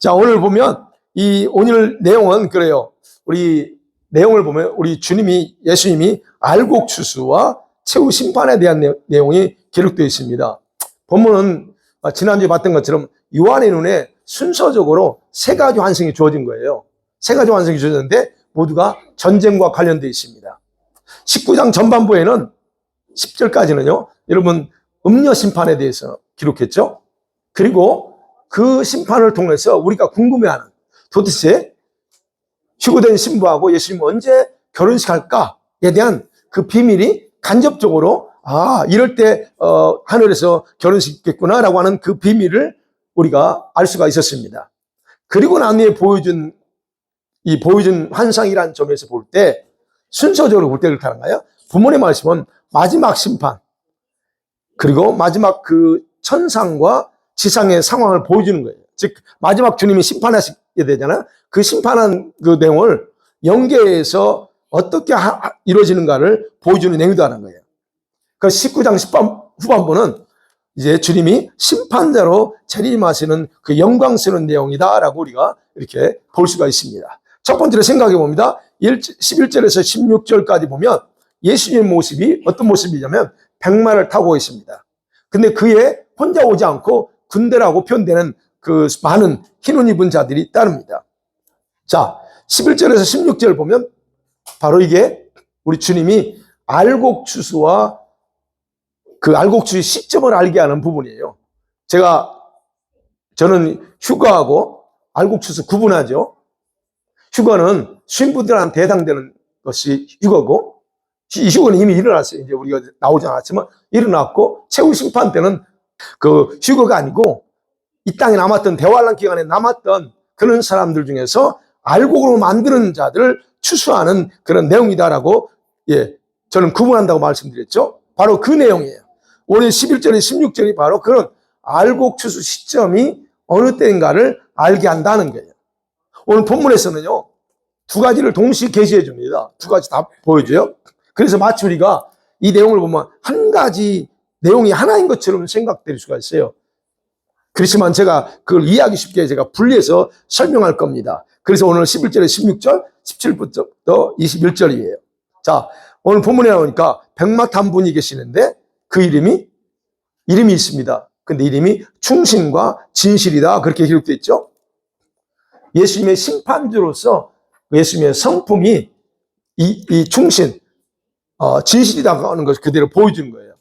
자, 오늘 보면 오늘 내용은 그래요. 우리 내용을 보면 우리 예수님이 알곡추수와 최후 심판에 대한 내용이 기록되어 있습니다. 본문은 지난주에 봤던 것처럼 요한의 눈에 순서적으로 세 가지 환상이 주어진 거예요. 세 가지 환상이 주어졌는데 모두가 전쟁과 관련되어 있습니다. 19장 전반부에는 10절까지는요, 여러분 음녀 심판에 대해서 기록했죠. 그리고 그 심판을 통해서 우리가 궁금해하는, 도대체 휴거된 신부하고 예수님 언제 결혼식 할까에 대한 그 비밀이 간접적으로 이럴 때 하늘에서 결혼식 있겠구나라고 하는 그 비밀을 우리가 알 수가 있었습니다. 그리고 난 후에 보여준 환상이라는 점에서 볼 때 순서적으로 볼 때 그렇게 하는가요? 본문의 말씀은 마지막 심판, 그리고 마지막 그 천상과 지상의 상황을 보여주는 거예요. 즉 마지막 주님이 심판하시게 되잖아요. 그 심판한 그 내용을 연계해서 어떻게 이루어지는가를 보여주는 내용이도 하는 거예요. 그 19장 10번 후반부는 이제 주님이 심판자로 재림하시는 그 영광스러운 내용이다라고 우리가 이렇게 볼 수가 있습니다. 첫 번째로 생각해 봅니다. 11절에서 16절까지 보면 예수님의 모습이 어떤 모습이냐면 백마를 타고 있습니다. 근데 그에 혼자 오지 않고 군대라고 표현되는 그 많은 흰옷 입은 자들이 따릅니다. 자, 11절에서 16절 보면 바로 이게 우리 주님이 알곡추수와 그 알곡추수의 시점을 알게 하는 부분이에요. 저는 휴거하고 알곡추수 구분하죠. 휴거는 신부들한테 해당되는 것이 휴거고, 이 휴거는 이미 일어났어요. 이제 우리가 나오지 않았지만 일어났고, 최후 심판 때는 그 휴거가 아니고 이 땅에 남았던 대환란 기간에 남았던 그런 사람들 중에서 알곡으로 만드는 자들을 추수하는 그런 내용이다라고 저는 구분한다고 말씀드렸죠. 바로 그 내용이에요. 오늘 11절에 16절이 바로 그런 알곡 추수 시점이 어느 때인가를 알게 한다는 거예요. 오늘 본문에서는요, 두 가지를 동시에 계시해 줍니다. 두 가지 다 보여줘요. 그래서 마치 우리가 이 내용을 보면 한 가지 내용이 하나인 것처럼 생각될 수가 있어요. 그렇지만 제가 그걸 이해하기 쉽게 제가 분리해서 설명할 겁니다. 그래서 오늘 11절에 16절, 17부터 21절이에요. 자, 오늘 본문에 나오니까 백마 탄 분이 계시는데 그 이름이 있습니다. 근데 이름이 충신과 진실이다, 그렇게 기록되어 있죠. 예수님의 심판주로서 예수님의 성품이 이 충신, 진실이라고 하는 것을 그대로 보여주는 거예요.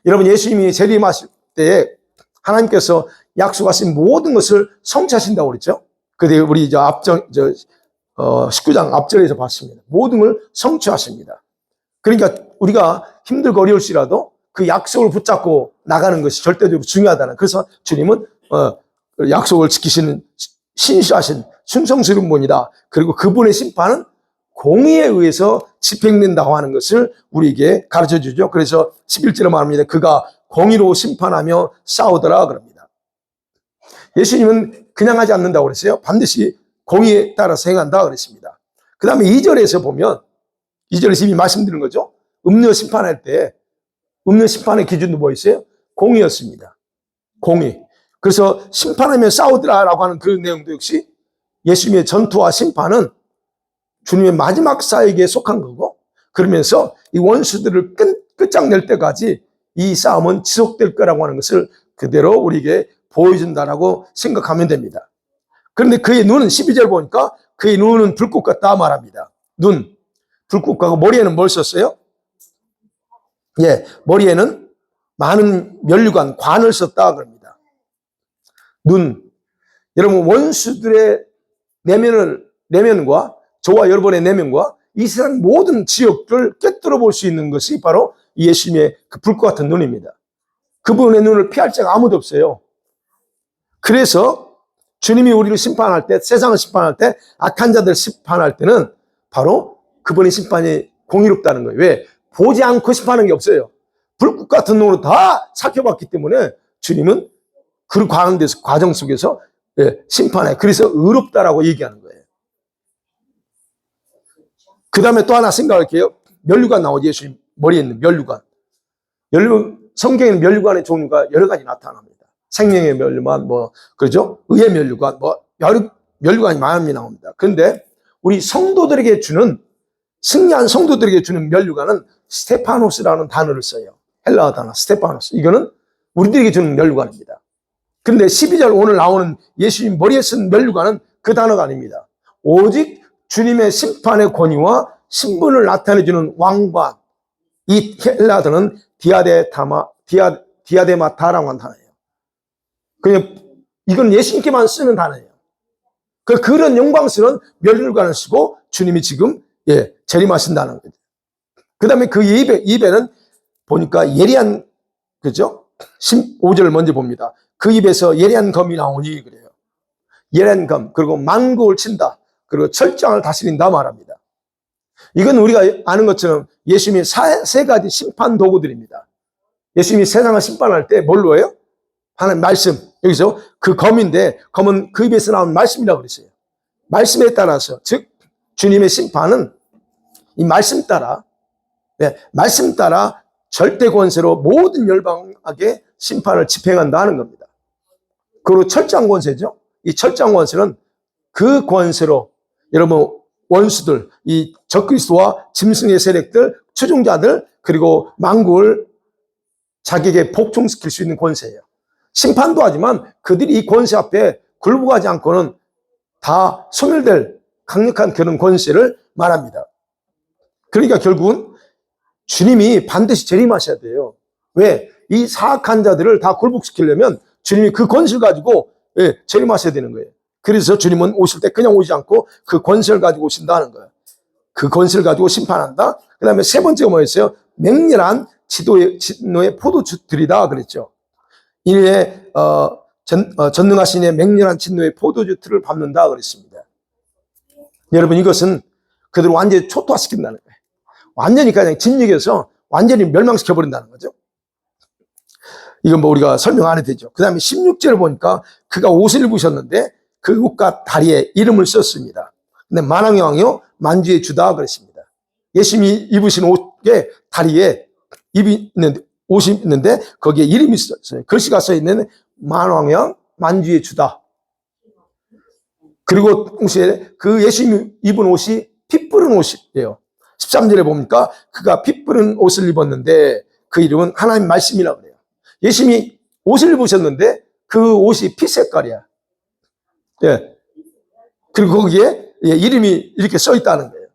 여러분, 예수님이 재림하실 때 하나님께서 약속하신 모든 것을 성취하신다고 그랬죠. 근데 우리 19장 앞절에서 봤습니다. 모든 걸 성취하십니다. 그러니까 우리가 힘들고 어려울지라도 그 약속을 붙잡고 나가는 것이 절대적으로 중요하다는, 그래서 주님은 약속을 지키시는 신실하신 충성스러운 분이다. 그리고 그분의 심판은 공의에 의해서 집행된다고 하는 것을 우리에게 가르쳐 주죠. 그래서 11절에 말합니다. 그가 공의로 심판하며 싸우더라 그럽니다. 예수님은 그냥 하지 않는다고 그랬어요. 반드시 공의에 따라서 행한다 그랬습니다. 그 다음에 2절에서 보면, 2절에서 이미 말씀드린 거죠. 음료 심판할 때 음료 심판의 기준도 뭐 있어요? 공의였습니다. 공의. 그래서 심판하며 싸우더라라고 하는 그 내용도 역시 예수님의 전투와 심판은 주님의 마지막 사역에 속한 거고, 그러면서 이 원수들을 끝장낼 때까지 이 싸움은 지속될 거라고 하는 것을 그대로 우리에게 보여준다라고 생각하면 됩니다. 그런데 그의 눈은 12절 보니까 그의 눈은 불꽃 같다 말합니다. 눈, 불꽃 같고 머리에는 뭘 썼어요? 머리에는 많은 면류관, 관을 썼다 그럽니다. 눈, 여러분 원수들의 내면과 저와 여러분의 내면과 이 세상 모든 지역을 꿰뚫어 볼 수 있는 것이 바로 예수님의 그 불꽃 같은 눈입니다. 그분의 눈을 피할 자가 아무도 없어요. 그래서 주님이 우리를 심판할 때, 세상을 심판할 때, 악한 자들 심판할 때는 바로 그분의 심판이 공의롭다는 거예요. 왜? 보지 않고 심판하는 게 없어요. 불꽃 같은 눈으로 다 살펴봤기 때문에 주님은 그 과정 속에서 심판해. 그래서 의롭다라고 얘기하는 거예요. 그 다음에 또 하나 생각할게요. 면류관 나오지, 예수님 머리에 있는 면류관. 성경에는 면류관의 종류가 여러 가지 나타납니다. 생명의 면류관, 그죠? 의의 면류관, 면류관이 많이 나옵니다. 그런데 우리 성도들에게 주는, 승리한 성도들에게 주는 면류관은 스테파노스라는 단어를 써요. 헬라어 단어 스테파노스. 이거는 우리들에게 주는 면류관입니다. 그런데 12절 오늘 나오는 예수님 머리에 쓴 면류관은 그 단어가 아닙니다. 오직 주님의 심판의 권위와 신분을 나타내주는 왕관. 이 헬라어 단어는 디아데마타라고 하는 단어예요. 그냥 이건 예수님께만 쓰는 단어예요. 그런 영광스러운 면류관을 쓰고 주님이 지금 재림하신다는 거죠. 그 다음에 그 입에는 보니까 예리한, 그죠? 15절 먼저 봅니다. 그 입에서 예리한 검이 나오니 그래요. 예리한 검, 그리고 만국을 친다. 그리고 철장을 다스린다 말합니다. 이건 우리가 아는 것처럼 예수님이 세 가지 심판 도구들입니다. 예수님이 세상을 심판할 때 뭘로 해요? 하나님 말씀. 여기서 그 검인데, 검은 그 입에서 나온 말씀이라고 그랬어요. 말씀에 따라서, 즉 주님의 심판은 이 말씀 따라, 말씀 따라 절대 권세로 모든 열방에게 심판을 집행한다 하는 겁니다. 그리고 철장 권세죠. 이 철장 권세는 그 권세로 여러분 원수들, 이 적그리스도와 짐승의 세력들, 추종자들, 그리고 만국을 자기에게 복종시킬 수 있는 권세예요. 심판도 하지만 그들이 이 권세 앞에 굴복하지 않고는 다 소멸될 강력한 그런 권세를 말합니다. 그러니까 결국은 주님이 반드시 재림하셔야 돼요. 왜? 이 사악한 자들을 다 굴복시키려면 주님이 그 권세를 가지고 재림하셔야 되는 거예요. 그래서 주님은 오실 때 그냥 오지 않고 그 권세를 가지고 오신다는 거예요. 그 권세를 가지고 심판한다. 그 다음에 세 번째가 뭐였어요? 맹렬한 진노의 포도주들이다 그랬죠. 이에 전능하신 이의 맹렬한 진노의 포도주들을 밟는다 그랬습니다. 여러분 이것은 그들을 완전히 초토화시킨다는 거예요. 완전히 그냥 진력에서 완전히 멸망시켜버린다는 거죠. 이건 뭐 우리가 설명 안 해도 되죠. 그 다음에 16절을 보니까 그가 옷을 입으셨는데 그 옷과 다리에 이름을 썼습니다. 근데 만왕의 왕이요 만주의 주다 그랬습니다. 예수님이 입으신 옷에 다리에 옷이 있는데 거기에 이름이 있었어요. 글씨가 써있는 만왕의 왕 만주의 주다. 그리고 동시에 그 예수님이 입은 옷이 피 뿌른 옷이에요. 13절에 보니까 그가 피 뿌른 옷을 입었는데 그 이름은 하나님 말씀이라고 그래요. 예수님이 옷을 입으셨는데 그 옷이 피 색깔이야. 그리고 거기에 이름이 이렇게 써 있다는 거예요.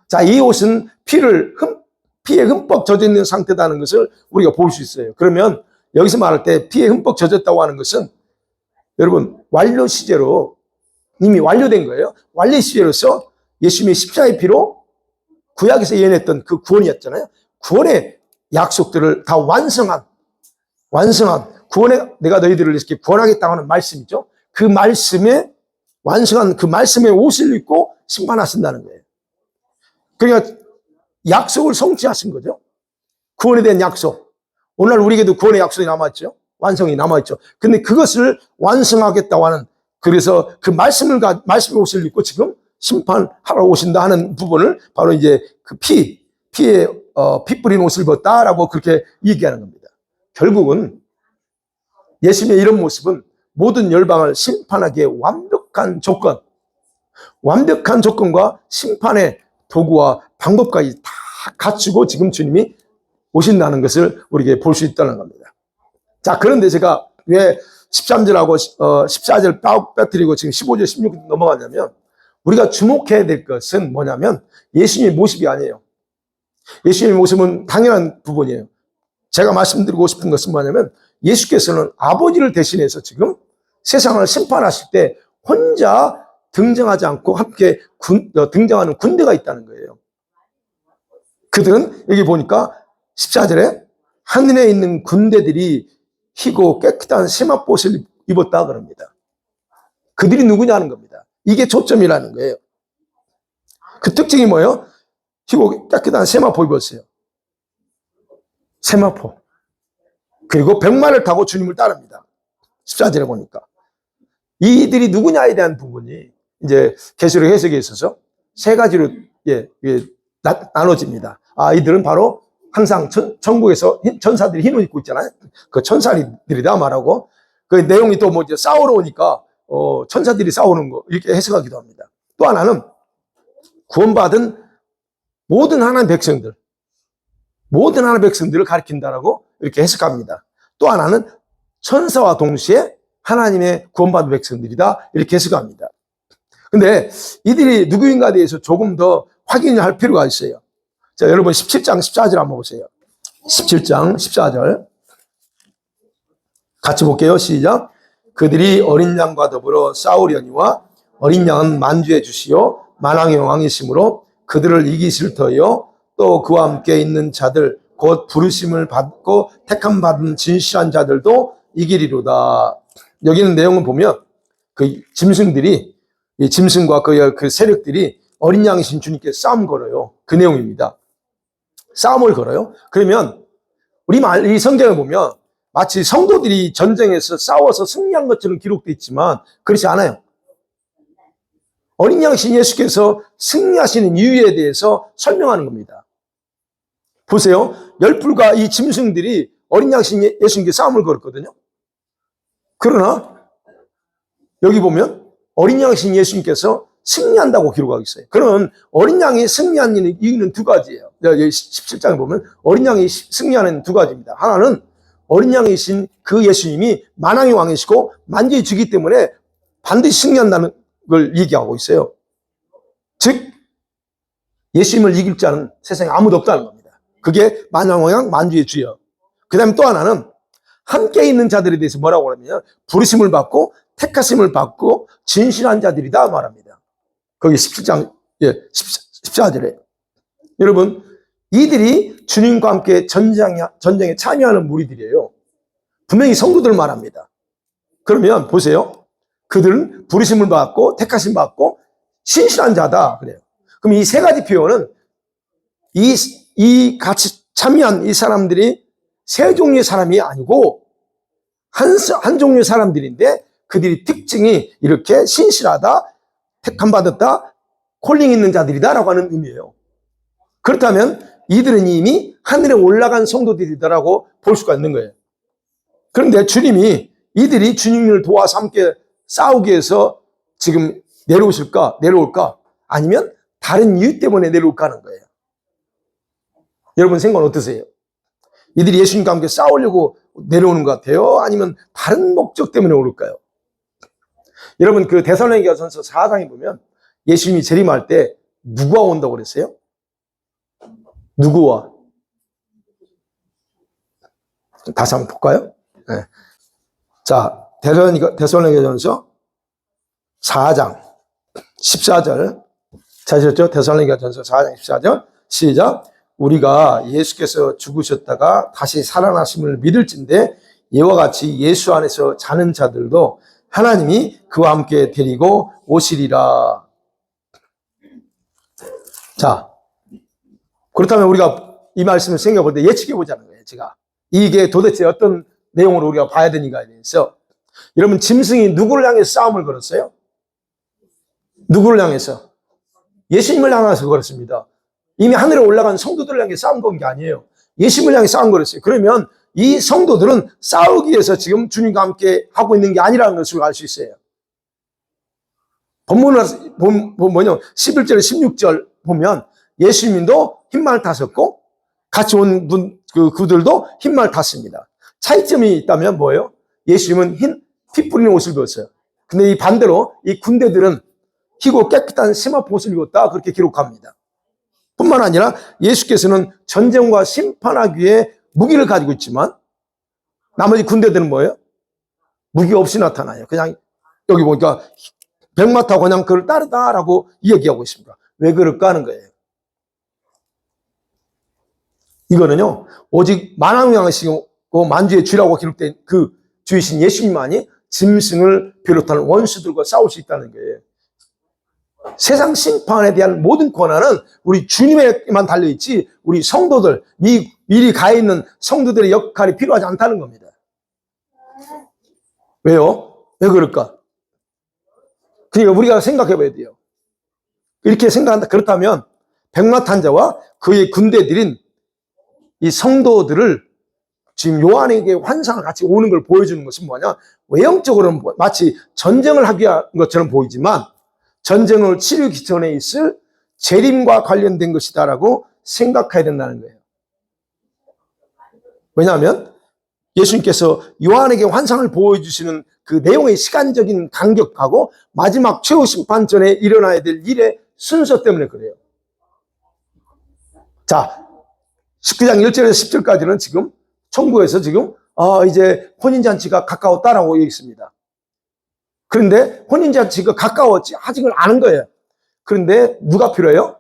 자, 이 옷은 피에 흠뻑 젖어 있는 상태다는 것을 우리가 볼 수 있어요. 그러면 여기서 말할 때 피에 흠뻑 젖었다고 하는 것은 여러분 완료 시제로 이미 완료된 거예요. 완료 시제로서 예수님의 십자가의 피로 구약에서 예언했던 그 구원이었잖아요. 구원의 약속들을 다 완성한 구원의 내가 너희들을 이렇게 구원하겠다고 하는 말씀이죠. 그 말씀에 완성한 그 말씀의 옷을 입고 심판하신다는 거예요. 그러니까 약속을 성취하신 거죠. 구원에 대한 약속. 오늘 우리에게도 구원의 약속이 남아있죠. 완성이 남아있죠. 근데 그것을 완성하겠다고 하는, 그래서 그 말씀의 옷을 입고 지금 심판하러 오신다 하는 부분을 바로 이제 그 피에 피 뿌린 옷을 입었다라고 그렇게 얘기하는 겁니다. 결국은 예수님의 이런 모습은 모든 열방을 심판하기에 완벽한 조건과 심판의 도구와 방법까지 다 갖추고 지금 주님이 오신다는 것을 우리에게 볼 수 있다는 겁니다. 자, 그런데 제가 왜 13절하고 14절 빼뜨리고 지금 15절, 16절 넘어가냐면 우리가 주목해야 될 것은 뭐냐면 예수님의 모습이 아니에요. 예수님의 모습은 당연한 부분이에요. 제가 말씀드리고 싶은 것은 뭐냐면 예수께서는 아버지를 대신해서 지금 세상을 심판하실 때 혼자 등장하지 않고 함께 등장하는 군대가 있다는 거예요. 그들은 여기 보니까 14절에 하늘에 있는 군대들이 희고 깨끗한 세마포옷을 입었다 그럽니다. 그들이 누구냐는 겁니다. 이게 초점이라는 거예요. 그 특징이 뭐예요? 희고 깨끗한 세마포 입었어요. 세마포. 그리고 백마를 타고 주님을 따릅니다. 14절에 보니까. 이들이 누구냐에 대한 부분이 이제 계시록 해석에 있어서 세 가지로 나눠집니다. 이들은 바로 항상 천국에서 천사들이 흰 옷 입고 있잖아요. 그 천사들이다 말하고 그 내용이 또 뭐 이제 싸우러 오니까 천사들이 싸우는 거 이렇게 해석하기도 합니다. 또 하나는 구원받은 모든 하나님의 백성들을 가리킨다라고 이렇게 해석합니다. 또 하나는 천사와 동시에 하나님의 구원받은 백성들이다 이렇게 해석합니다. 근데 이들이 누구인가에 대해서 조금 더 확인할 필요가 있어요. 자, 여러분 17장 14절 한번 보세요. 17장 14절 같이 볼게요. 시작. 그들이 어린 양과 더불어 싸우려니와 어린 양은 만주해 주시오 만왕의 왕이시므로 그들을 이기실 터이요 또 그와 함께 있는 자들 곧 부르심을 받고 택함 받은 진실한 자들도 이기리로다. 여기는 내용을 보면 그 짐승들이 이 짐승과 그 세력들이 어린 양이신 주님께 싸움 걸어요. 그 내용입니다. 싸움을 걸어요. 그러면 이 성경을 보면 마치 성도들이 전쟁에서 싸워서 승리한 것처럼 기록되어 있지만 그렇지 않아요. 어린 양이신 예수께서 승리하시는 이유에 대해서 설명하는 겁니다. 보세요. 열불과 이 짐승들이 어린 양이신 예수님께 싸움을 걸었거든요. 그러나 여기 보면 어린 양이신 예수님께서 승리한다고 기록하고 있어요. 그러면 어린 양이 승리한 이유는 두 가지예요. 여기 17장에 보면 어린 양이 승리하는 두 가지입니다. 하나는 어린 양이신 그 예수님이 만왕의 왕이시고 만주의 주기 때문에 반드시 승리한다는 걸 얘기하고 있어요. 즉 예수님을 이길 자는 세상에 아무도 없다는 겁니다. 그게 만왕의 왕 만주의 주여. 그 다음에 또 하나는 함께 있는 자들에 대해서 뭐라고 하냐면 부르심을 받고 택하심을 받고 진실한 자들이다 말합니다. 거기 17장 14절에 여러분 이들이 주님과 함께 전쟁에 참여하는 무리들이에요. 분명히 성도들 말합니다. 그러면 보세요. 그들은 부르심을 받고 택하심 받고 신실한 자다 그래요. 그럼 이 세 가지 표현은 이 같이 참여한 이 사람들이 세 종류의 사람이 아니고 한 종류의 사람들인데 그들이 특징이 이렇게 신실하다, 택함 받았다, 콜링 있는 자들이다라고 하는 의미예요. 그렇다면 이들은 이미 하늘에 올라간 성도들이다라고 볼 수가 있는 거예요. 그런데 주님이 이들이 주님을 도와서 함께 싸우기 위해서 지금 내려올까? 아니면 다른 이유 때문에 내려올까 하는 거예요. 여러분 생각은 어떠세요? 이들이 예수님과 함께 싸우려고 내려오는 것 같아요? 아니면 다른 목적 때문에 오를까요? 여러분 그 데살로니가전서 4장에 보면 예수님이 재림할 때 누구와 온다고 그랬어요? 누구와? 다시 한번 볼까요? 네. 자, 데살로니가전서 4장 14절 찾으셨죠? 데살로니가전서 4장 14절 시작. 우리가 예수께서 죽으셨다가 다시 살아나심을 믿을진데 이와 같이 예수 안에서 자는 자들도 하나님이 그와 함께 데리고 오시리라. 자, 그렇다면 우리가 이 말씀을 생각해볼 때 예측해 보자는 거예요. 제가 이게 도대체 어떤 내용으로 우리가 봐야 되는가에 대해서. 여러분 짐승이 누구를 향해서 싸움을 걸었어요? 누구를 향해서? 예수님을 향해서 걸었습니다. 이미 하늘에 올라간 성도들을 향해 싸움 건 게 아니에요. 예수님을 향해 싸움 걸었어요. 그러면 이 성도들은 싸우기 위해서 지금 주님과 함께 하고 있는 게 아니라는 것을 알 수 있어요. 본문을 보면 11절, 16절 보면 예수님도 흰말 탔었고 같이 온 그들도 흰말 탔습니다. 차이점이 있다면 뭐예요? 예수님은 피 뿌리는 옷을 입었어요. 근데 이 반대로 이 군대들은 희고 깨끗한 세마포 옷을 입었다 그렇게 기록합니다. 뿐만 아니라 예수께서는 전쟁과 심판하기 위해 무기를 가지고 있지만 나머지 군대들은 뭐예요? 무기 없이 나타나요. 그냥 여기 보니까 백마 타고 그냥 그를 따르다라고 이야기하고 있습니다. 왜 그럴까 하는 거예요. 이거는요 오직 만왕의 왕이시고 만주의 주라고 기록된 그 주이신 예수님만이 짐승을 비롯한 원수들과 싸울 수 있다는 거예요. 세상 심판에 대한 모든 권한은 우리 주님에게만 달려있지 우리 성도들, 미리 가 있는 성도들의 역할이 필요하지 않다는 겁니다. 왜요? 왜 그럴까? 그러니까 우리가 생각해 봐야 돼요. 이렇게 생각한다. 그렇다면 백마탄 자와 그의 군대들인 이 성도들을 지금 요한에게 환상을 같이 오는 걸 보여주는 것은 뭐냐? 외형적으로는 마치 전쟁을 하기 위한 것처럼 보이지만 전쟁을 치르기 전에 있을 재림과 관련된 것이다라고 생각해야 된다는 거예요. 왜냐하면 예수님께서 요한에게 환상을 보여주시는 그 내용의 시간적인 간격하고 마지막 최후 심판 전에 일어나야 될 일의 순서 때문에 그래요. 자, 19장 1절에서 10절까지는 지금 천국에서 지금 이제 혼인잔치가 가까웠다라고 얘기 있습니다. 그런데 혼인잔치가 가까웠지 아직은 아는 거예요. 그런데 누가 필요해요?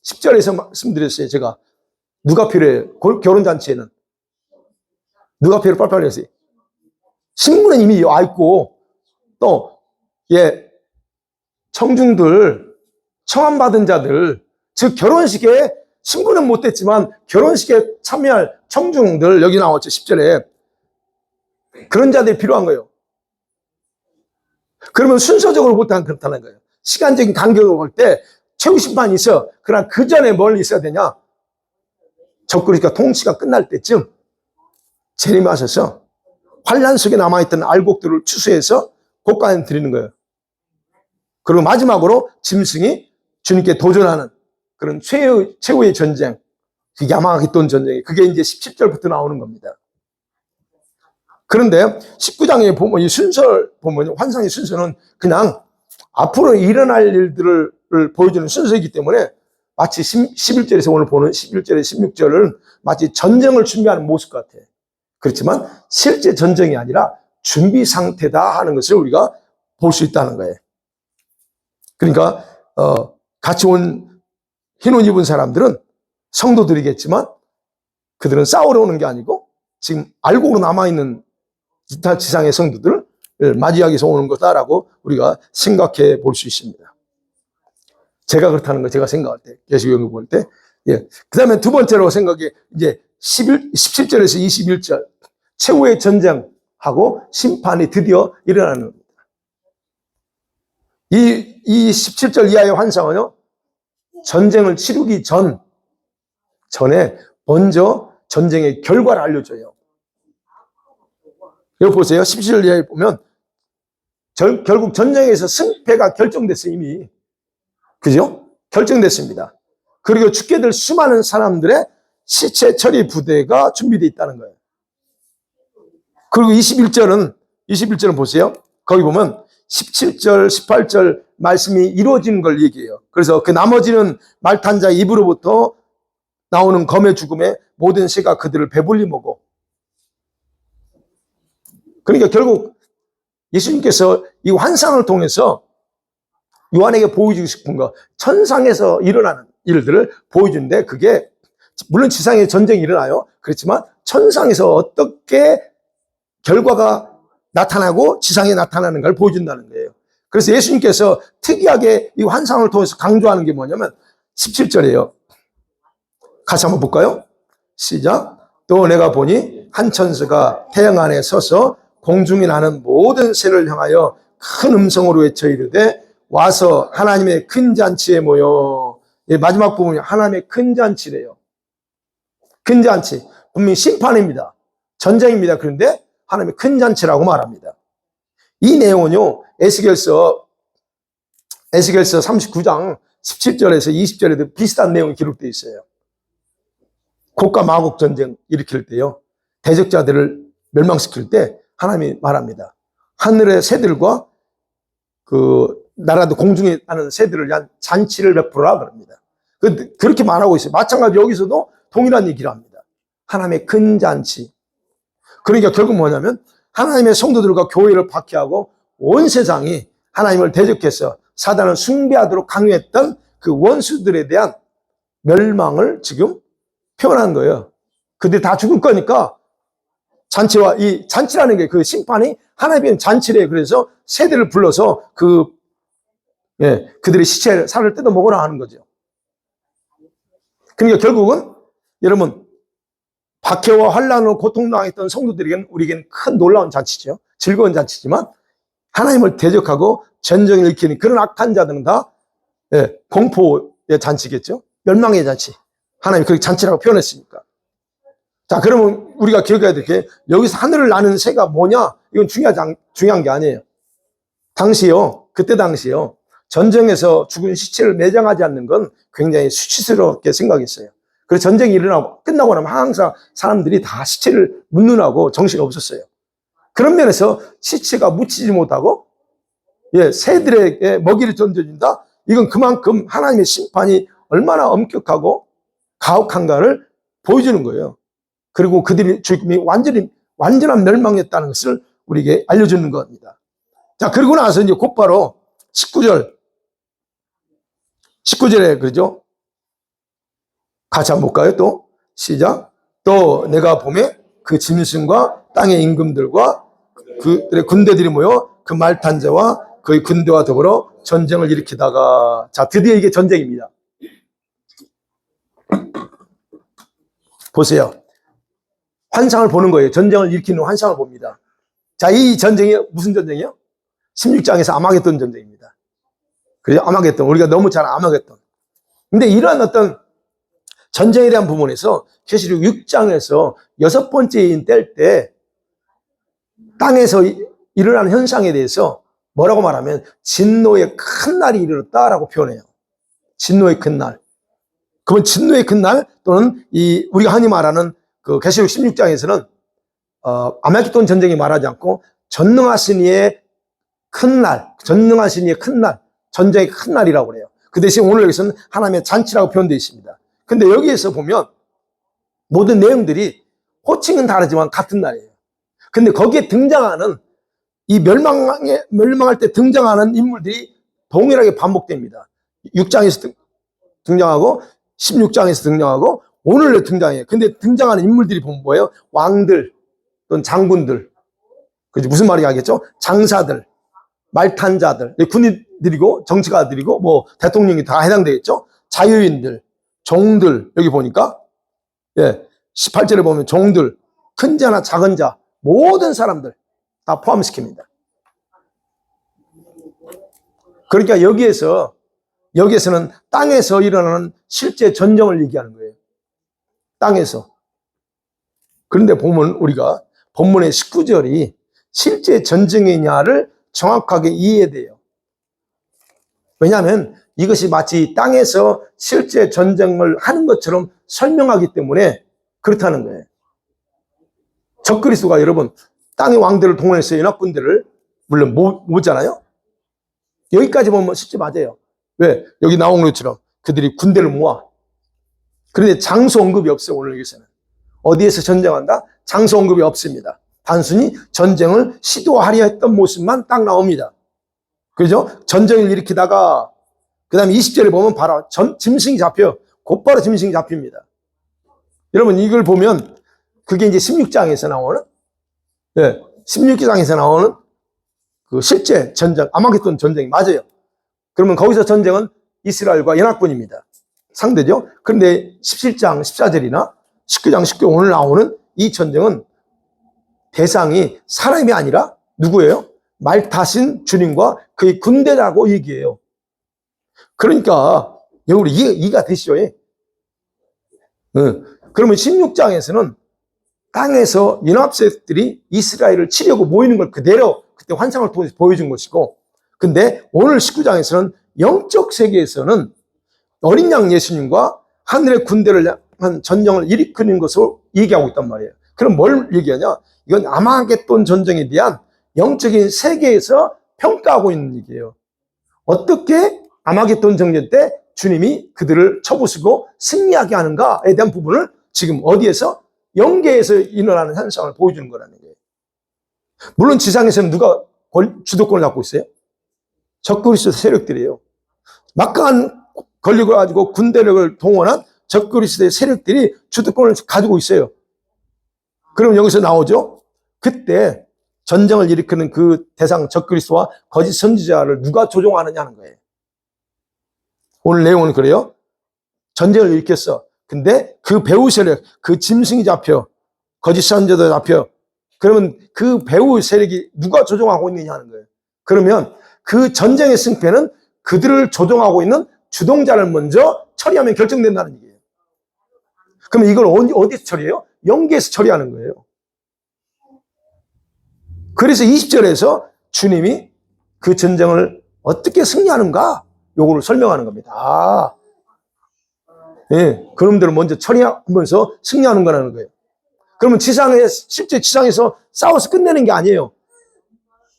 10절에서 말씀드렸어요. 제가 누가 필요해요? 결혼잔치에는 누가 필요해요? 빨리빨리 하세요. 신부는 이미 와 있고 또 청중들, 청함받은 자들, 즉 결혼식에 신부는 못됐지만 결혼식에 참여할 청중들, 여기 나왔죠 10절에 그런 자들이 필요한 거예요. 그러면 순서적으로 보면 그렇다는 거예요. 시간적인 간격을 볼 때 최후 심판이 있어. 그러나 그 전에 뭘 있어야 되냐? 적그리스도가 통치가 끝날 때쯤 재림하셔서 환란 속에 남아있던 알곡들을 추수해서 곳간에 드리는 거예요. 그리고 마지막으로 짐승이 주님께 도전하는 그런 최후의 전쟁, 그 야마기돈 전쟁이 그게 이제 17절부터 나오는 겁니다. 그런데 19장에 보면 이 순서 보면 환상의 순서는 그냥 앞으로 일어날 일들을 보여주는 순서이기 때문에 마치 11절에서 오늘 보는 11절에 16절은 마치 전쟁을 준비하는 모습 같아. 그렇지만 실제 전쟁이 아니라 준비 상태다 하는 것을 우리가 볼 수 있다는 거예요. 그러니까 같이 온 흰 옷 입은 사람들은 성도들이겠지만 그들은 싸우러 오는 게 아니고 지금 알곡으로 남아있는 지상의 성도들을 맞이하기 위해서 오는 거다라고 우리가 생각해 볼 수 있습니다. 제가 그렇다는 거 제가 생각할 때, 계시록 볼 때. 그 다음에 두 번째로 생각해, 이제 17절에서 21절, 최후의 전쟁하고 심판이 드디어 일어나는 겁니다. 이 17절 이하의 환상은요, 전쟁을 치르기 전에 먼저 전쟁의 결과를 알려줘요. 여기 보세요. 17절 이하에 보면, 결국 전쟁에서 승패가 결정됐어요, 이미. 그죠? 결정됐습니다. 그리고 죽게 될 수많은 사람들의 시체 처리 부대가 준비되어 있다는 거예요. 그리고 21절은 보세요. 거기 보면 17절, 18절 말씀이 이루어지는 걸 얘기해요. 그래서 그 나머지는 말탄 자 입으로부터 나오는 검의 죽음에 모든 새가 그들을 배불리 먹어. 그러니까 결국 예수님께서 이 환상을 통해서 요한에게 보여주고 싶은 거, 천상에서 일어나는 일들을 보여주는데 그게 물론 지상에 전쟁이 일어나요. 그렇지만 천상에서 어떻게 결과가 나타나고 지상에 나타나는 걸 보여준다는 거예요. 그래서 예수님께서 특이하게 이 환상을 통해서 강조하는 게 뭐냐면 17절이에요. 같이 한번 볼까요? 시작. 또 내가 보니 한 천사가 태양 안에 서서 공중에 나는 모든 새를 향하여 큰 음성으로 외쳐 이르되 와서 하나님의 큰 잔치에 모여. 마지막 부분이 하나님의 큰 잔치래요. 큰 잔치. 분명히 심판입니다. 전쟁입니다. 그런데 하나님의 큰 잔치라고 말합니다. 이 내용은요, 에스겔서 39장 17절에서 20절에도 비슷한 내용이 기록되어 있어요. 곡과 마곡 전쟁 일으킬 때요, 대적자들을 멸망시킬 때 하나님이 말합니다. 하늘의 새들과 그 나라도 공중에 나는 새들을 위한 잔치를 베풀어라 그럽니다. 그렇게 말하고 있어요. 마찬가지로 여기서도 동일한 얘기를 합니다. 하나님의 큰 잔치. 그러니까 결국 뭐냐면 하나님의 성도들과 교회를 박해하고 온 세상이 하나님을 대적해서 사단을 숭배하도록 강요했던 그 원수들에 대한 멸망을 지금 표현한 거예요. 그들이 다 죽을 거니까 잔치와 이 잔치라는 게 그 심판이 하나님의 잔치래. 그래서 새들을 불러서 그들의 시체를 살을 뜯어 먹으라 하는 거죠. 그러니까 결국은 여러분 박해와 환난으로 고통당했던 성도들에게는 우리에게는 큰 놀라운 잔치죠. 즐거운 잔치지만 하나님을 대적하고 전쟁을 일으키는 그런 악한 자들은 다 공포의 잔치겠죠. 멸망의 잔치. 하나님이 그렇게 잔치라고 표현했으니까. 자, 그러면 우리가 기억해야 될 게, 여기서 하늘을 나는 새가 뭐냐? 이건 중요한 게 아니에요. 그때 당시요. 전쟁에서 죽은 시체를 매장하지 않는 건 굉장히 수치스럽게 생각했어요. 그래서 전쟁이 끝나고 나면 항상 사람들이 다 시체를 묻는하고 정신이 없었어요. 그런 면에서 시체가 묻히지 못하고, 새들에게 먹이를 던져준다? 이건 그만큼 하나님의 심판이 얼마나 엄격하고 가혹한가를 보여주는 거예요. 그리고 그들의 죽음이 완전한 멸망이었다는 것을 우리에게 알려주는 겁니다. 자, 그러고 나서 이제 곧바로 19절에 그러죠? 같이 한번 볼까요? 또 시작. 또 내가 보매 그 짐승과 땅의 임금들과 그들의 군대들이 모여 그 말탄 자와 그의 군대와 더불어 전쟁을 일으키다가, 자, 드디어 이게 전쟁입니다. 보세요. 환상을 보는 거예요. 전쟁을 일으키는 환상을 봅니다. 자, 이 전쟁이 무슨 전쟁이요? 16장에서 아마겟돈 전쟁입니다. 그래서 아마겟돈, 우리가 너무 잘 아마겟돈. 근데 이러한 어떤 전쟁에 대한 부분에서 계시록 6장에서 6번째인 뗄 때 땅에서 일어나는 현상에 대해서 뭐라고 말하면 진노의 큰 날이 이르렀다라고 표현해요. 진노의 큰 날. 그러면 진노의 큰 날 또는 우리가 흔히 말하는 그 계시록 16장에서는 아마겟돈 전쟁이 말하지 않고 전능하신 이의 큰 날, 전쟁의 큰 날이라고 그래요. 그 대신 오늘 여기서는 하나님의 잔치라고 표현되어 있습니다. 근데 여기에서 보면 모든 내용들이 호칭은 다르지만 같은 날이에요. 근데 거기에 등장하는 이 멸망할 때 등장하는 인물들이 동일하게 반복됩니다. 6장에서 등장하고 16장에서 등장하고 오늘에 등장해요. 근데 등장하는 인물들이 보면 뭐예요? 왕들 또는 장군들, 그죠? 무슨 말인지 알겠죠? 장사들, 말탄자들, 군인들이고 정치가들이고 뭐 대통령이 다 해당되겠죠? 자유인들, 종들, 여기 보니까 18절에 보면 종들, 큰 자나 작은 자, 모든 사람들 다 포함시킵니다. 그러니까 여기에서는 땅에서 일어나는 실제 전쟁을 얘기하는 거예요. 땅에서. 그런데 보면 우리가 본문의 19절이 실제 전쟁이냐를 정확하게 이해해야 돼요. 왜냐하면 이것이 마치 땅에서 실제 전쟁을 하는 것처럼 설명하기 때문에 그렇다는 거예요. 적그리스도가 여러분 땅의 왕들을 동원해서 연합군대를 물론 모으잖아요. 여기까지 보면 쉽지 맞아요. 왜? 여기 나온 것처럼 그들이 군대를 모아. 그런데 장소 언급이 없어요. 오늘 여기서는. 어디에서 전쟁한다? 장소 언급이 없습니다. 단순히 전쟁을 시도하려 했던 모습만 딱 나옵니다. 그죠? 전쟁을 일으키다가 그 다음에 20절에 보면 바로 짐승이 잡혀요. 곧바로 짐승이 잡힙니다. 여러분 이걸 보면 그게 이제 16장에서 나오는 16장에서 나오는 그 실제 전쟁, 아마겟돈 전쟁이 맞아요. 그러면 거기서 전쟁은 이스라엘과 연합군입니다. 상대죠. 그런데 17장 14절이나 19장 19절 오늘 나오는 이 전쟁은 대상이 사람이 아니라 누구예요? 말 타신 주님과 그의 군대라고 얘기해요. 그러니까 여러분 이해가 되시죠? 그러면 16장에서는 땅에서 연합세력들이 이스라엘을 치려고 모이는 걸 그대로 그때 환상을 통해서 보여준 것이고, 근데 오늘 19장에서는 영적 세계에서는 어린 양 예수님과 하늘의 군대를 한 전쟁을 일으키는 것을 얘기하고 있단 말이에요. 그럼 뭘 얘기하냐? 이건 아마겟돈 전쟁에 대한 영적인 세계에서 평가하고 있는 얘기예요. 어떻게 아마겟돈 전쟁 때 주님이 그들을 쳐부수고 승리하게 하는가에 대한 부분을 지금 어디에서? 영계에서 일어나는 현상을 보여주는 거라는 거예요. 물론 지상에서는 누가 주도권을 갖고 있어요? 적그리스도 세력들이에요. 막강한 권력을 가지고 군대력을 동원한 적그리스도의 세력들이 주도권을 가지고 있어요. 그럼 여기서 나오죠? 그때 전쟁을 일으키는 그 대상 적그리스도와 거짓 선지자를 누가 조종하느냐는 거예요. 오늘 내용은 그래요. 전쟁을 일으켰어. 근데 그 배후 세력, 그 짐승이 잡혀, 거짓 선지자도 잡혀. 그러면 그 배후 세력이 누가 조종하고 있느냐 하는 거예요. 그러면 그 전쟁의 승패는 그들을 조종하고 있는 주동자를 먼저 처리하면 결정된다는 얘기예요. 그럼 이걸 어디서 처리해요? 영계에서 처리하는 거예요. 그래서 20절에서 주님이 그 전쟁을 어떻게 승리하는가 요거를 설명하는 겁니다. 예, 그놈들을 먼저 처리하면서 승리하는 거라는 거예요. 그러면 실제 지상에서 싸워서 끝내는 게 아니에요.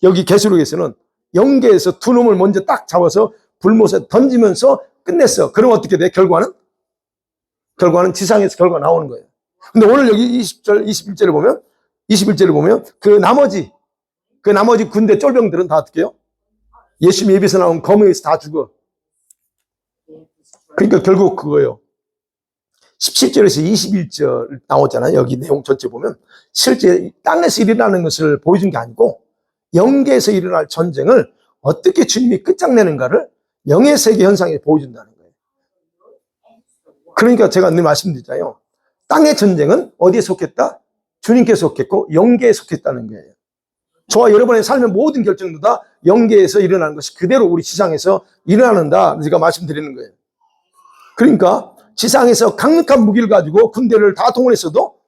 여기 계시록에서는 영계에서 두 놈을 먼저 딱 잡아서 불못에 던지면서 끝냈어. 그럼 어떻게 돼? 결과는 지상에서 결과 나오는 거예요. 근데 오늘 여기 20절, 21절을 보면 그 나머지 군대 쫄병들은 다 어떻게 해요? 예수님 예비에서 나온 검에서 다 죽어. 그러니까 결국 그거예요. 17절에서 21절 나오잖아요. 여기 내용 전체 보면 실제 땅에서 일어나는 것을 보여준 게 아니고 영계에서 일어날 전쟁을 어떻게 주님이 끝장내는가를 영의 세계 현상에 보여준다는 거예요. 그러니까 제가 늘 말씀드리잖아요. 땅의 전쟁은 어디에 속했다? 주님께 속했고 영계에 속했다는 거예요. 저와 여러분의 삶의 모든 결정도 다 영계에서 일어나는 것이 그대로 우리 지상에서 일어나는다. 제가 말씀드리는 거예요. 그러니까 지상에서 강력한 무기를 가지고 군대를 다 동원했어도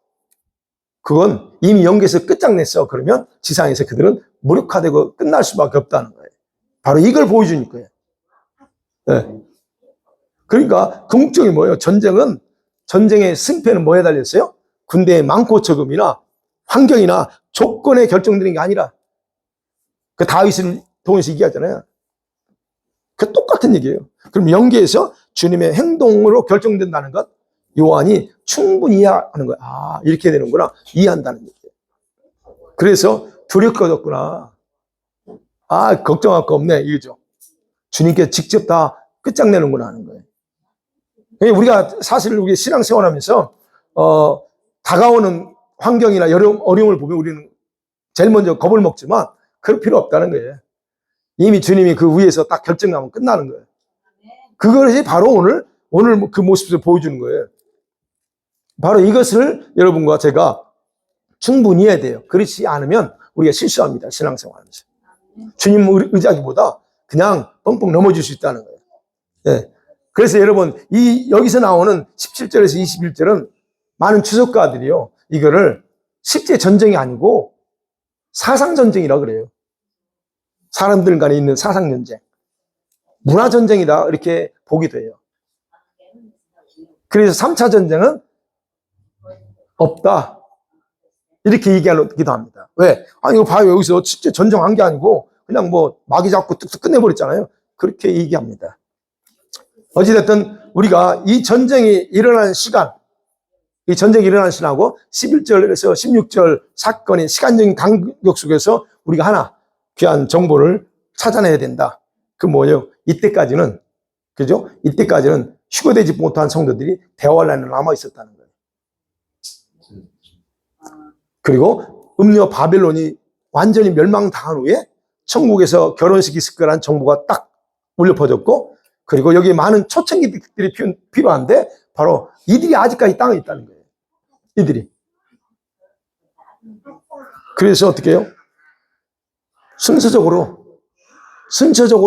그건 이미 영계에서 끝장냈어. 그러면 지상에서 그들은 무력화되고 끝날 수밖에 없다는 거예요. 바로 이걸 보여주니까요. 네. 그러니까 그 목적이 뭐예요? 전쟁의 승패는 뭐에 달렸어요? 군대의 많고 적음이나 환경이나 조건에 결정되는 게 아니라 그 다윗을 통해서 얘기하잖아요. 그 똑같은 얘기예요. 그럼 영계에서 주님의 행동으로 결정된다는 것 요한이 충분히 이해하는 거야. 아, 이렇게 되는구나. 이해한다는 얘기예요. 그래서 두렵거졌구나. 아, 걱정할 거 없네. 이거죠. 주님께 직접 다 끝장내는구나 하는 거예요. 우리가 사실 우리 신앙생활하면서 다가오는 환경이나 어려움을 보면 우리는 제일 먼저 겁을 먹지만 그럴 필요 없다는 거예요. 이미 주님이 그 위에서 딱 결정하면 끝나는 거예요. 그것이 바로 오늘 그 모습을 보여주는 거예요. 바로 이것을 여러분과 제가 충분히 이해해야 돼요. 그렇지 않으면 우리가 실수합니다. 신앙생활하면서. 주님을 의지하기보다 그냥 뻥뻥 넘어질 수 있다는 거예요. 네. 그래서 여러분 여기서 나오는 17절에서 21절은 많은 추석가들이요. 이거를 실제 전쟁이 아니고 사상전쟁이라고 그래요. 사람들 간에 있는 사상전쟁. 문화전쟁이다 이렇게 보기도 해요. 그래서 3차 전쟁은 없다 이렇게 얘기하기도 합니다. 왜? 이거 봐요. 여기서 실제 전쟁한 게 아니고 그냥 뭐 마귀 잡고 뚝뚝 끝내버렸잖아요. 그렇게 얘기합니다. 어찌됐든 우리가 이 전쟁이 일어나는 시간하고 11절에서 16절 사건의 시간적인 간격 속에서 우리가 하나 귀한 정보를 찾아내야 된다. 그 뭐예요? 이때까지는 그죠? 이때까지는 휴거되지 못한 성도들이 대화란에 남아 있었다는 거예요. 그리고 음녀 바벨론이 완전히 멸망당한 후에 천국에서 결혼식이 있을 거라는 정보가 딱 울려 퍼졌고, 그리고 여기에 많은 초청기들이 필요한데 바로 이들이 아직까지 땅에 있다는 거예요. 이들이. 그래서 어떻게 해요? 순서적으로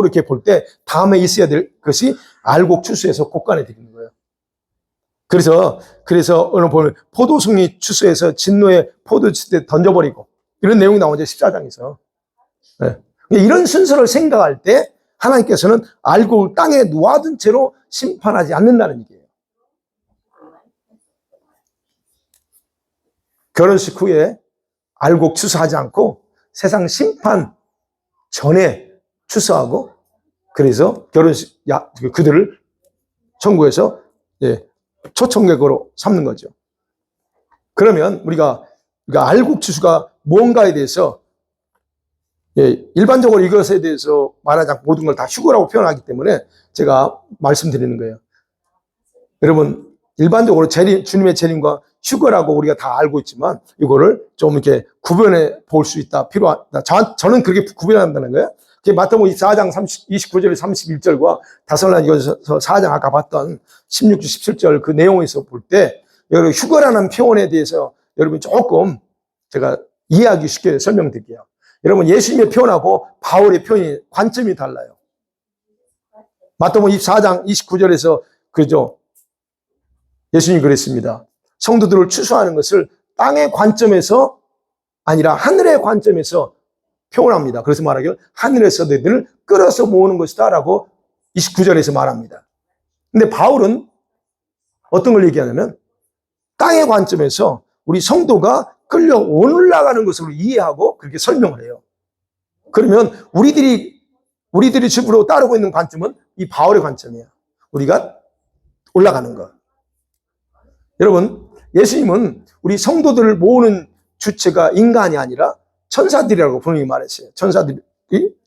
이렇게 볼 때 다음에 있어야 될 것이 알곡 추수에서 곡간에 드리는 거예요. 그래서 오늘 보면 포도송이 추수해서 진노의 포도주에 던져버리고 이런 내용이 나오죠. 14장에서. 네. 이런 순서를 생각할 때 하나님께서는 알곡을 땅에 놓아둔 채로 심판하지 않는다는 얘기예요. 결혼식 후에 알곡 추수하지 않고 세상 심판 전에 추수하고, 그래서 결혼식 그들을 천국에서 초청객으로 삼는 거죠. 그러면 우리가 알곡 추수가 뭔가에 대해서 일반적으로 이것에 대해서 말하지 않고 모든 걸 다 휴거라고 표현하기 때문에 제가 말씀드리는 거예요. 여러분, 일반적으로 주님의 재림과 휴거라고 우리가 다 알고 있지만 이거를 좀 이렇게 구분해 볼 수 있다, 필요하다. 저는 그렇게 구분한다는 거예요. 마태복음 4장 29절 31절과 다살로니가서 4장 아까 봤던 16절 17절 그 내용에서 볼 때 여러분 휴거라는 표현에 대해서 여러분 조금 제가 이해하기 쉽게 설명드릴게요. 여러분 예수님의 표현하고 바울의 표현이 관점이 달라요. 마태복음 24장 29절에서 그죠? 예수님이 그랬습니다. 성도들을 추수하는 것을 땅의 관점에서 아니라 하늘의 관점에서 표현합니다. 그래서 말하기를 하늘에서 너희들을 끌어서 모으는 것이다 라고 29절에서 말합니다. 근데 바울은 어떤 걸 얘기하냐면 땅의 관점에서 우리 성도가 끌려 올라가는 것으로 이해하고 그렇게 설명을 해요. 그러면 우리들이 집으로 따르고 있는 관점은 이 바울의 관점이에요. 우리가 올라가는 것. 여러분, 예수님은 우리 성도들을 모으는 주체가 인간이 아니라 천사들이라고 분명히 말했어요. 천사들이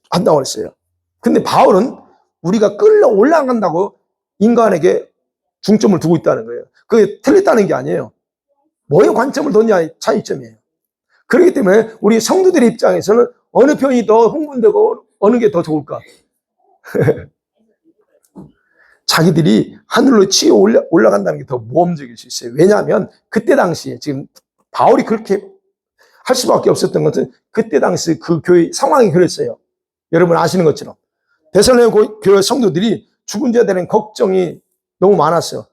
한다고 했어요. 근데 바울은 우리가 끌려 올라간다고 인간에게 중점을 두고 있다는 거예요. 그게 틀렸다는 게 아니에요. 뭐의 관점을 뒀냐의 차이점이에요. 그렇기 때문에 우리 성도들의 입장에서는 어느 편이 더 흥분되고 어느 게 더 좋을까? 자기들이 하늘로 치어 올라간다는 게 더 모험적일 수 있어요. 왜냐하면 그때 당시에 지금 바울이 그렇게 할 수밖에 없었던 것은 그때 당시 그 교회 상황이 그랬어요. 여러분 아시는 것처럼 데살로니가 교회 성도들이 죽은 자에 대한 걱정이 너무 많았어요.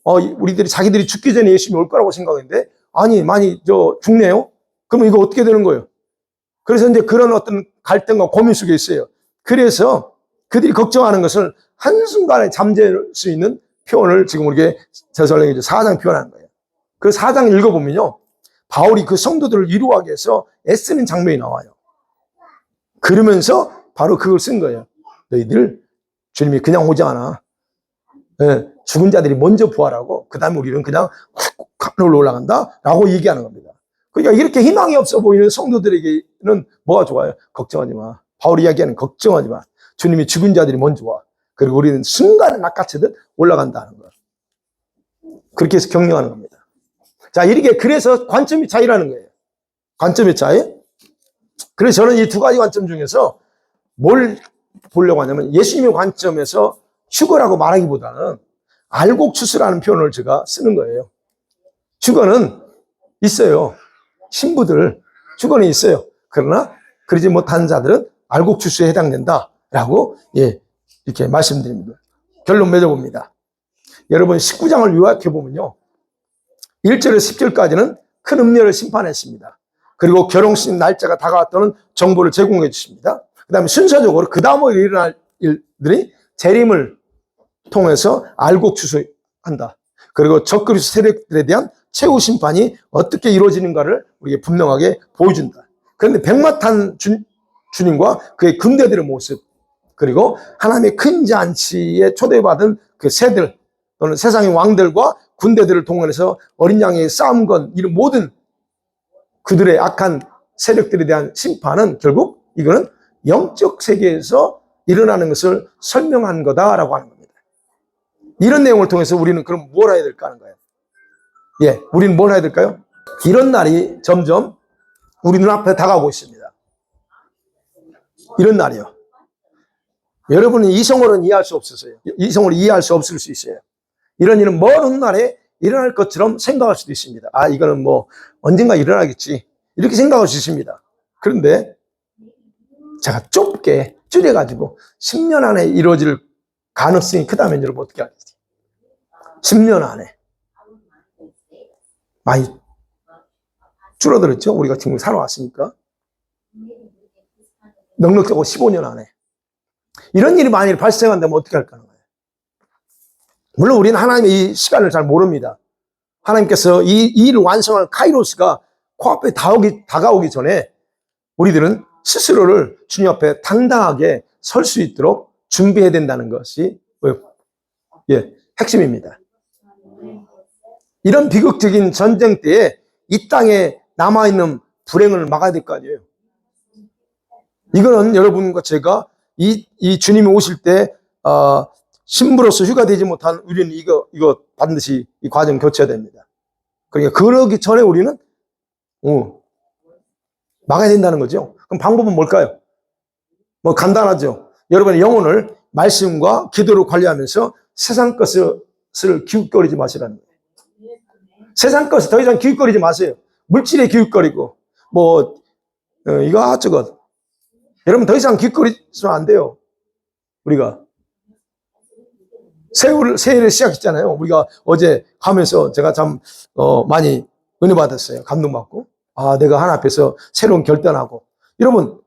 우리들이 자기들이 죽기 전에 예수님이 올 거라고 생각했는데 아니 많이 죽네요. 그러면 이거 어떻게 되는 거예요? 그래서 이제 그런 어떤 갈등과 고민 속에 있어요. 그래서 그들이 걱정하는 것을 한순간에 잠재울 수 있는 표현을 지금 우리에게 데살로니가 4장 표현하는 거예요. 그 4장 읽어보면요. 바울이 그 성도들을 위로하기 위해서 애쓰는 장면이 나와요. 그러면서 바로 그걸 쓴 거예요. 너희들 주님이 그냥 오지 않아. 죽은 자들이 먼저 부활하고 그 다음에 우리는 그냥 하늘로 올라간다 라고 얘기하는 겁니다. 그러니까 이렇게 희망이 없어 보이는 성도들에게는 뭐가 좋아요? 걱정하지 마. 바울이 이야기하는 걱정하지 마. 주님이 죽은 자들이 먼저 와. 그리고 우리는 순간에 낚아채듯 올라간다는 거. 그렇게 해서 격려하는 겁니다. 자, 이렇게 그래서 관점의 차이라는 거예요. 관점의 차이. 그래서 저는 이 두 가지 관점 중에서 뭘 보려고 하냐면 예수님의 관점에서 휴거라고 말하기보다는 알곡추수라는 표현을 제가 쓰는 거예요. 휴거는 있어요. 신부들 휴거는 있어요. 그러나 그러지 못한 자들은 알곡추수에 해당된다라고 이렇게 말씀드립니다. 결론 맺어봅니다. 여러분 19장을 요약해보면요. 1절에서 10절까지는 큰 음녀를 심판했습니다. 그리고 결혼식 날짜가 다가왔다는 정보를 제공해 주십니다. 그 다음에 순서적으로 그 다음으로 일어날 일들이 재림을 통해서 알곡추수한다. 그리고 적그리스도 세력들에 대한 최후 심판이 어떻게 이루어지는가를 우리에게 분명하게 보여준다. 그런데 백마탄 주님과 그의 군대들의 모습, 그리고 하나님의 큰 잔치에 초대받은 그 새들 또는 세상의 왕들과 군대들을 동원해서 어린 양의 싸움 건 이런 모든 그들의 악한 세력들에 대한 심판은 결국 이거는 영적 세계에서 일어나는 것을 설명한 거다라고 하는 겁니다. 이런 내용을 통해서 우리는 그럼 뭘 해야 될까 하는 거예요. 우리는 뭘 해야 될까요? 이런 날이 점점 우리 눈앞에 다가오고 있습니다. 이런 날이요. 여러분은 이성으로는 이해할 수 없으세요. 이성으로 이해할 수 없을 수 있어요. 이런 일은 먼 훗날에 일어날 것처럼 생각할 수도 있습니다. 이거는 뭐 언젠가 일어나겠지. 이렇게 생각할 수 있습니다. 그런데 제가 좁게 줄여가지고 10년 안에 이루어질 가능성이 크다면 여러분 어떻게 하겠어요? 10년 안에. 많이 줄어들었죠? 우리가 지금 살아왔으니까. 넉넉적으로 15년 안에. 이런 일이 만일 발생한다면 어떻게 할까는 거예요? 물론 우리는 하나님의 이 시간을 잘 모릅니다. 하나님께서 이 일을 완성할 카이로스가 코앞에 다가오기 전에 우리들은 스스로를 주님 앞에 당당하게 설 수 있도록 준비해야 된다는 것이 핵심입니다. 이런 비극적인 전쟁 때에 이 땅에 남아있는 불행을 막아야 될 거 아니에요. 이거는 여러분과 제가 이 주님이 오실 때 신부로서 휴가되지 못한 우리는 이거 반드시 이 과정 교체해야 됩니다. 그러니까 그러기 전에 우리는 막아야 된다는 거죠. 그럼 방법은 뭘까요? 뭐 간단하죠. 여러분의 영혼을 말씀과 기도로 관리하면서 세상 것을 기웃거리지 마시라는 거예요. 세상 것을 더 이상 기웃거리지 마세요. 물질에 기웃거리고 이거 저거 여러분 더 이상 기웃거리시면 안 돼요. 우리가 새해를 시작했잖아요. 우리가 어제 가면서 제가 참 많이 은혜 받았어요. 감동받고. 아, 내가 하나님 앞에서 새로운 결단하고. 여러분,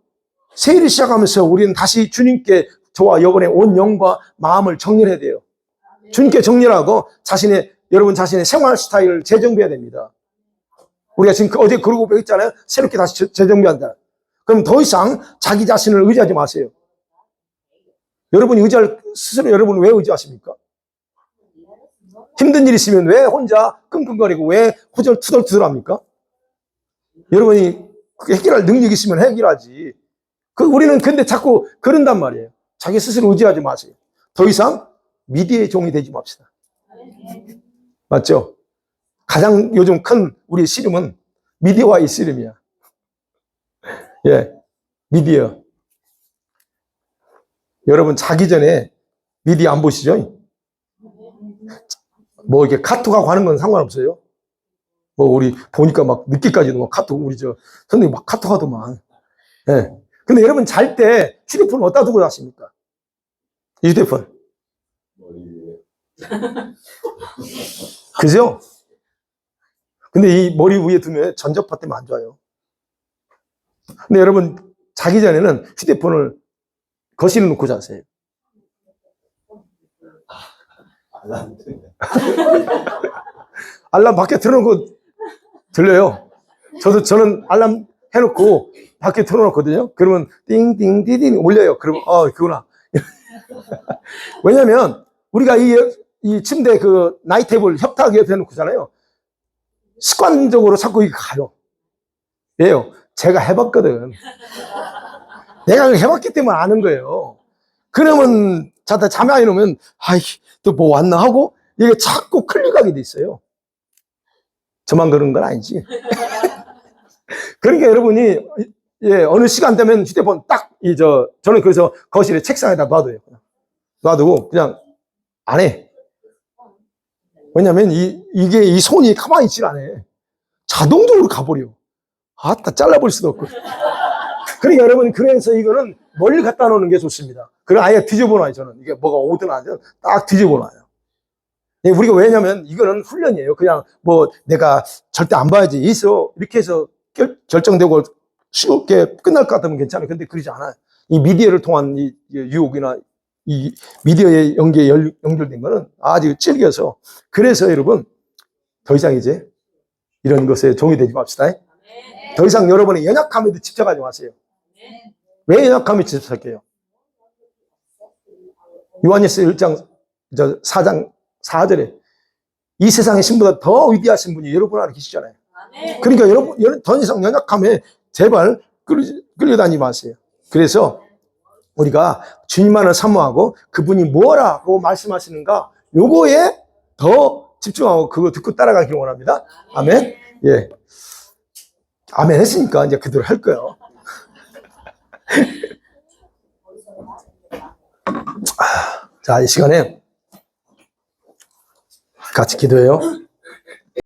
새해를 시작하면서 우리는 다시 주님께 저와 여러분의 온 영과 마음을 정렬해야 돼요. 주님께 정렬하고 여러분 자신의 생활 스타일을 재정비해야 됩니다. 우리가 지금 어제 그러고 배웠잖아요. 새롭게 다시 재정비한다. 그럼 더 이상 자기 자신을 의지하지 마세요. 여러분이 스스로 여러분 왜 의지하십니까? 힘든 일 있으면 왜 혼자 끙끙거리고 왜 투덜투덜합니까? 여러분이 해결할 능력이 있으면 해결하지. 우리는 근데 자꾸 그런단 말이에요. 자기 스스로 의지하지 마세요. 더 이상 미디어의 종이 되지 맙시다. 맞죠? 가장 요즘 큰 우리의 씨름은 미디어와의 씨름이야. 예, 미디어. 여러분 자기 전에 미디어 안 보시죠? 뭐 이렇게 카톡하고 하는 건 상관없어요. 뭐 우리 보니까 막 늦게까지도 막 카톡 우리 선생님 막 카톡하더만. 예. 근데 여러분 잘 때 휴대폰 어디다 두고 자십니까? 휴대폰. 그죠? 근데 이 머리 위에 두면 전자파 때문에 안 좋아요. 근데 여러분 자기 전에는 휴대폰을 거실에 놓고 자세요. 알람 밖에 틀어놓고 들려요. 저는 알람 해놓고 밖에 틀어놓거든요. 그러면 띵띵띵띵 울려요. 그러면 그구나. 왜냐면 우리가 이 침대 그 나이 테이블 협탁 옆에 놓고잖아요. 습관적으로 자꾸 이거 가요. 왜요? 제가 해봤거든. 내가 해봤기 때문에 아는 거예요. 그러면 자다 잠이 안 오면 또 뭐 왔나 하고 이게 자꾸 클릭하게 돼 있어요. 저만 그런 건 아니지. 그러니까 여러분이 어느 시간 되면 휴대폰 저는 그래서 거실에 책상에다 놔둬요. 놔두고 그냥 안 해. 왜냐면 이게 이 손이 가만히 있질 않아. 자동적으로 가버려. 다 잘라버릴 수도 없고. 그러니까 여러분, 그래서 이거는 멀리 갖다 놓는 게 좋습니다. 그럼 아예 뒤집어 놔요, 저는. 이게 뭐가 오든 안 오든 딱 뒤집어 놔요. 우리가 왜냐면 이거는 훈련이에요. 그냥 뭐 내가 절대 안 봐야지. 이렇게 해서 결정되고 쉽게 끝날 것 같으면 괜찮아요. 근데 그러지 않아요. 이 미디어를 통한 이 유혹이나 이 미디어의 연계에 연결된 거는 아주 질겨서. 그래서 여러분, 더 이상 이제 이런 것에 종이 되지 맙시다. 더 이상 여러분의 연약함에도 집착하지 마세요. 왜 연약함에 집착해요? 요한일서 1장 4장 4절에 이 세상의 신보다 더 위대하신 분이 여러분 안에 계시잖아요. 그러니까 여러분 더 이상 연약함에 제발 끌려다니지 마세요. 그래서 우리가 주님만을 사모하고 그분이 뭐라고 말씀하시는가 요거에 더 집중하고 그거 듣고 따라가기를 원합니다. 아멘. 예. 아멘 했으니까 이제 그대로 할 거예요. 자, 이 시간에 같이 기도해요.